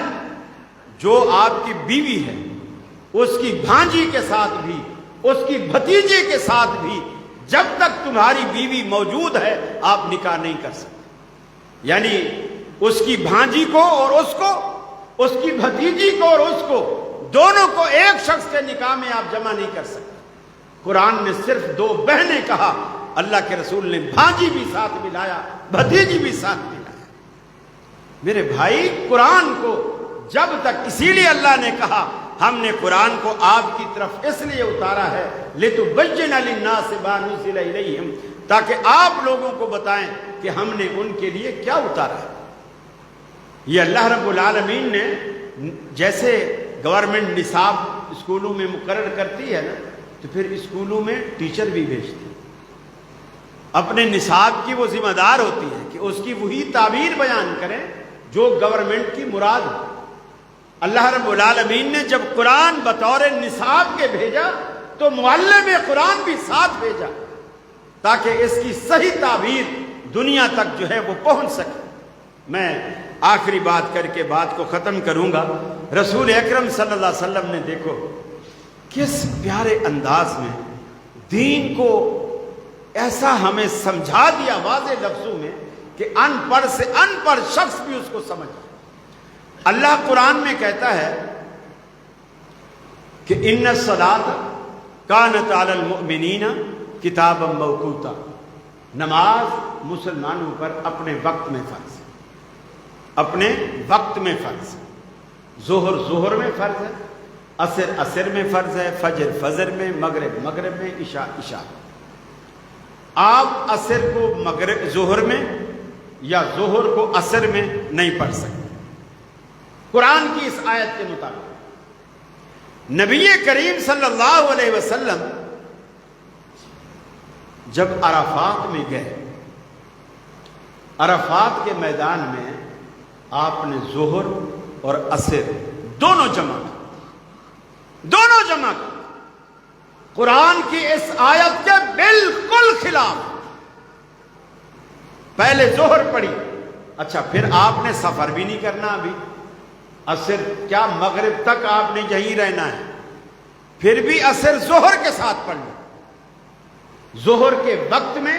جو آپ کی بیوی ہے اس کی بھانجی کے ساتھ بھی، اس کی بھتیجی کے ساتھ بھی، جب تک تمہاری بیوی موجود ہے آپ نکاح نہیں کر سکتے۔ یعنی اس کی بھانجی کو اور اس کو، اس کی بھتیجی کو اور اس کو، دونوں کو ایک شخص کے نکاح میں آپ جمع نہیں کر سکتے۔ قرآن نے صرف 2 بہنیں کہا، اللہ کے رسول نے بھانجی بھی ساتھ ملایا، بھتیجی بھی ساتھ ملایا۔ میرے بھائی، قرآن کو جب تک، اسی لیے اللہ نے کہا ہم نے قرآن کو آپ کی طرف اس لیے اتارا ہے لِتُبَيِّنَ لِلنَّاسِ مَا نُزِّلَ إِلَيْهِمْ، تاکہ آپ لوگوں کو بتائیں کہ ہم نے ان کے لیے کیا اتارا ہے۔ یہ اللہ رب العالمین نے، جیسے گورنمنٹ نصاب اسکولوں میں مقرر کرتی ہے نا، تو پھر اسکولوں میں ٹیچر بھی بھیجتی ہے، اپنے نصاب کی وہ ذمہ دار ہوتی ہے کہ اس کی وہی تعبیر بیان کریں جو گورنمنٹ کی مراد ہے۔ اللہ رب العالمین نے جب قرآن بطور نصاب کے بھیجا تو معلم قرآن بھی ساتھ بھیجا تاکہ اس کی صحیح تعبیر دنیا تک جو ہے وہ پہنچ سکے۔ میں آخری بات کر کے بات کو ختم کروں گا۔ رسول اکرم صلی اللہ علیہ وسلم نے دیکھو کس پیارے انداز میں دین کو ایسا ہمیں سمجھا دیا واضح لفظوں میں کہ ان پڑھ سے ان پڑھ شخص بھی اس کو سمجھ۔ اللہ قرآن میں کہتا ہے کہ ان الصلاۃ کانت علی المؤمنین کتابا موقوتا، نماز مسلمانوں پر اپنے وقت میں فرض ہے، اپنے وقت میں فرض ہے۔ ظہر میں فرض ہے، عصر میں فرض ہے، فجر میں، مغرب میں، عشاء۔ آپ عصر کو ظہر میں یا ظہر کو عصر میں نہیں پڑھ سکتے قرآن کی اس آیت کے مطابق۔ نبی کریم صلی اللہ علیہ وسلم جب عرفات میں گئے، عرفات کے میدان میں آپ نے ظہر اور عصر دونوں جمع کر قرآن کی اس آیت کے بالکل خلاف۔ پہلے ظہر پڑھی، اچھا پھر آپ نے سفر بھی نہیں کرنا، ابھی عصر کیا مغرب تک آپ نے یہیں رہنا ہے، پھر بھی عصر ظہر کے ساتھ پڑھ لی۔ ظہر کے وقت میں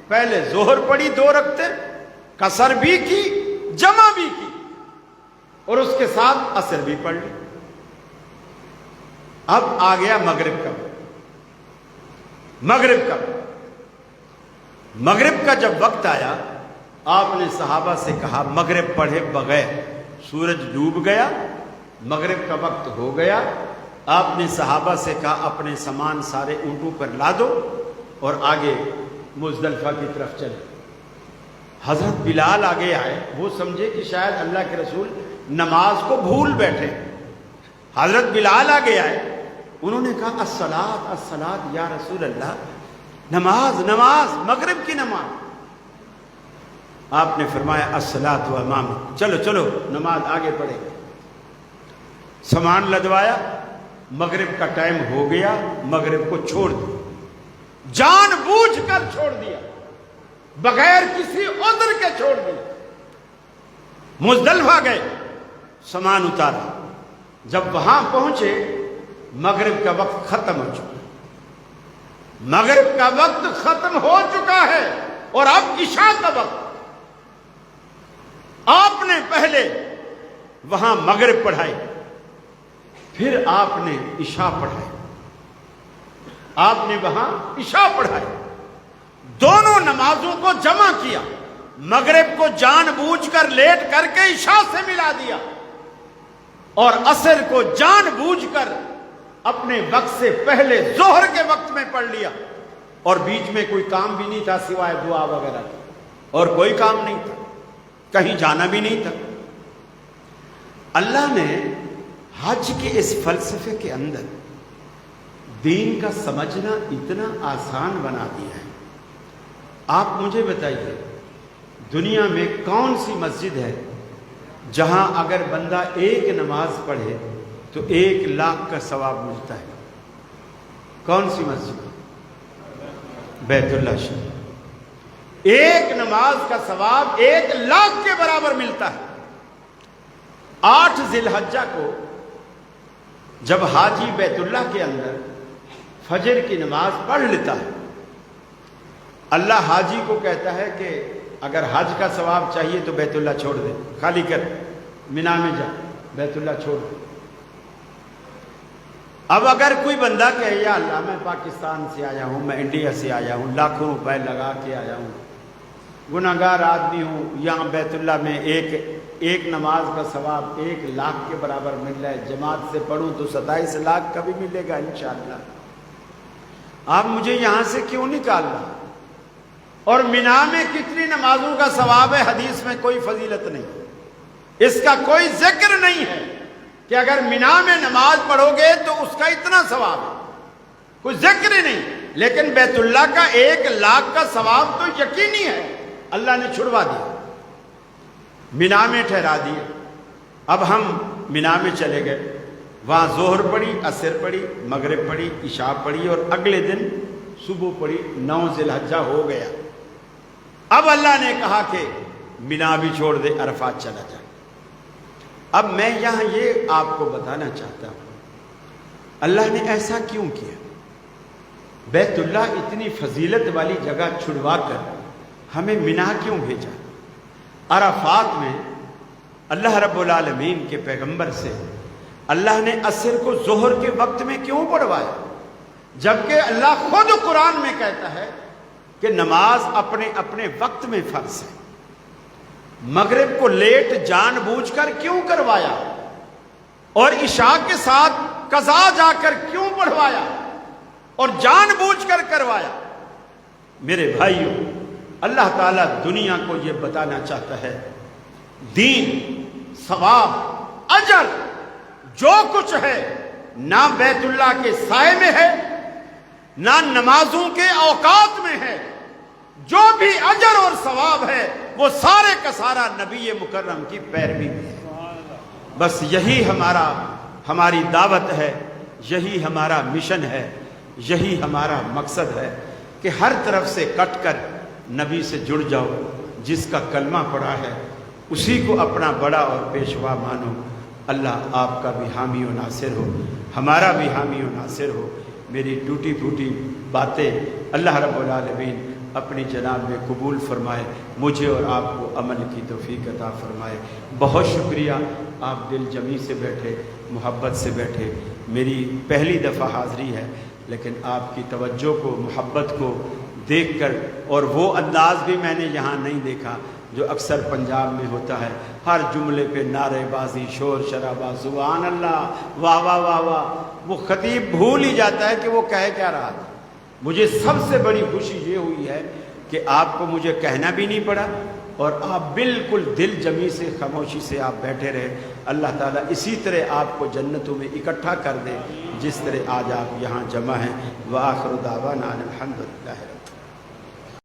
پہلے ظہر پڑھی 2 رکعتیں، قصر بھی کی، جمع بھی کی، اور اس کے ساتھ عصر بھی پڑھ لی۔ اب آ گیا مغرب کا جب وقت آیا آپ نے صحابہ سے کہا مغرب پڑھے بغیر، سورج ڈوب گیا، مغرب کا وقت ہو گیا، آپ نے صحابہ سے کہا اپنے سامان سارے اونٹوں پر لا دو اور آگے مزدلفہ کی طرف چلے۔ حضرت بلال آگے آئے، وہ سمجھے کہ شاید اللہ کے رسول نماز کو بھول بیٹھے۔ حضرت بلال آگے آئے، انہوں نے کہا الصلاۃ الصلاۃ یا رسول اللہ، نماز نماز، مغرب کی نماز۔ آپ نے فرمایا الصلاۃ و امامک، چلو چلو نماز آگے پڑھے۔ سامان لدوایا، مغرب کا ٹائم ہو گیا، مغرب کو چھوڑ دیا، جان بوجھ کر چھوڑ دیا، بغیر کسی عذر کے چھوڑ دیا۔ مزدلفہ گئے، سامان اتارا، جب وہاں پہنچے مغرب کا وقت ختم ہو چکا، مغرب کا وقت ختم ہو چکا ہے اور اب عشاء کا وقت۔ آپ نے پہلے وہاں مغرب پڑھائی، پھر آپ نے عشاء پڑھائی، آپ نے وہاں عشاء پڑھائی، دونوں نمازوں کو جمع کیا، مغرب کو جان بوجھ کر لیٹ کر کے عشاء سے ملا دیا اور عصر کو جان بوجھ کر اپنے وقت سے پہلے ظہر کے وقت میں پڑھ لیا، اور بیچ میں کوئی کام بھی نہیں تھا سوائے دعا وغیرہ کی، اور کوئی کام نہیں تھا، کہیں جانا بھی نہیں تھا۔ اللہ نے حج کے اس فلسفے کے اندر دین کا سمجھنا اتنا آسان بنا دیا ہے۔ آپ مجھے بتائیے دنیا میں کون سی مسجد ہے جہاں اگر بندہ ایک نماز پڑھے تو 1,00,000 کا ثواب ملتا ہے؟ کون سی مسجد؟ بیت اللہ شریف۔ ایک نماز کا ثواب 1,00,000 کے برابر ملتا ہے۔ 8 ذی الحجہ کو جب حاجی بیت اللہ کے اندر فجر کی نماز پڑھ لیتا ہے، اللہ حاجی کو کہتا ہے کہ اگر حج کا ثواب چاہیے تو بیت اللہ چھوڑ دے، خالی کر، مینا میں جا، بیت اللہ چھوڑ دے۔ اب اگر کوئی بندہ کہے یا اللہ میں پاکستان سے آیا ہوں، میں انڈیا سے آیا ہوں، لاکھوں روپے لگا کے آیا ہوں، گناہگار آدمی ہوں، یہاں بیت اللہ میں ایک نماز کا ثواب 1,00,000 کے برابر مل رہا ہے، جماعت سے پڑھوں تو 27,00,000 کا بھی ملے گا انشاءاللہ، آپ مجھے یہاں سے کیوں نکال رہا؟ اور مینا میں کتنی نمازوں کا ثواب ہے، حدیث میں کوئی فضیلت نہیں، اس کا کوئی ذکر نہیں ہے کہ اگر مینا میں نماز پڑھو گے تو اس کا اتنا ثواب ہے، کوئی ذکر ہی نہیں۔ لیکن بیت اللہ کا 1,00,000 کا ثواب تو یقینی ہے، اللہ نے چھڑوا دیا، مینا میں ٹھہرا دیا۔ اب ہم مینا میں چلے گئے، وہاں ظہر پڑھی، عصر پڑھی، مغرب پڑھی، عشاء پڑھی، اور اگلے دن صبح پڑھی، 9 ذی الحجہ ہو گیا۔ اب اللہ نے کہا کہ مینا بھی چھوڑ دے، عرفات چلا جائے۔ اب میں یہاں یہ آپ کو بتانا چاہتا ہوں اللہ نے ایسا کیوں کیا؟ بیت اللہ اتنی فضیلت والی جگہ چھڑوا کر ہمیں مینا کیوں بھیجا؟ عرفات میں اللہ رب العالمین کے پیغمبر سے اللہ نے عصر کو ظہر کے وقت میں کیوں پڑھوایا، جبکہ اللہ خود قرآن میں کہتا ہے کہ نماز اپنے اپنے وقت میں فرض ہے؟ مغرب کو لیٹ جان بوجھ کر کیوں کروایا، اور عشاء کے ساتھ قضا جا کر کیوں پڑھوایا اور جان بوجھ کر کروایا؟ میرے بھائیوں، اللہ تعالیٰ دنیا کو یہ بتانا چاہتا ہے دین، ثواب، اجر جو کچھ ہے نہ بیت اللہ کے سائے میں ہے، نہ نمازوں کے اوقات میں ہے، جو بھی اجر اور ثواب ہے وہ سارے کا سارا نبی مکرم کی پیروی میں ہے۔ بس یہی ہماری دعوت ہے، یہی ہمارا مشن ہے، یہی ہمارا مقصد ہے کہ ہر طرف سے کٹ کر نبی سے جڑ جاؤ، جس کا کلمہ پڑھا ہے اسی کو اپنا بڑا اور پیشوا مانو۔ اللہ آپ کا بھی حامی و ناصر ہو، ہمارا بھی حامی و ناصر ہو۔ میری ٹوٹی پھوٹی باتیں اللہ رب العالمین اپنی جناب میں قبول فرمائے، مجھے اور آپ کو عمل کی توفیق عطا فرمائے۔ بہت شکریہ، آپ دل جمی سے بیٹھے، محبت سے بیٹھے۔ میری پہلی دفعہ حاضری ہے، لیکن آپ کی توجہ کو، محبت کو دیکھ کر، اور وہ انداز بھی میں نے یہاں نہیں دیکھا جو اکثر پنجاب میں ہوتا ہے، ہر جملے پہ نعرے بازی، شور شرابہ، سبحان اللہ، واہ واہ واہ واہ، وہ خطیب بھول ہی جاتا ہے کہ وہ کہہ کیا رہا تھا۔ مجھے سب سے بڑی خوشی یہ ہوئی ہے کہ آپ کو مجھے کہنا بھی نہیں پڑا اور آپ بالکل دل جمی سے، خاموشی سے آپ بیٹھے رہے۔ اللہ تعالیٰ اسی طرح آپ کو جنتوں میں اکٹھا کر دے جس طرح آج آپ یہاں جمع ہیں۔ وآخر دعوانا الحمدللہ۔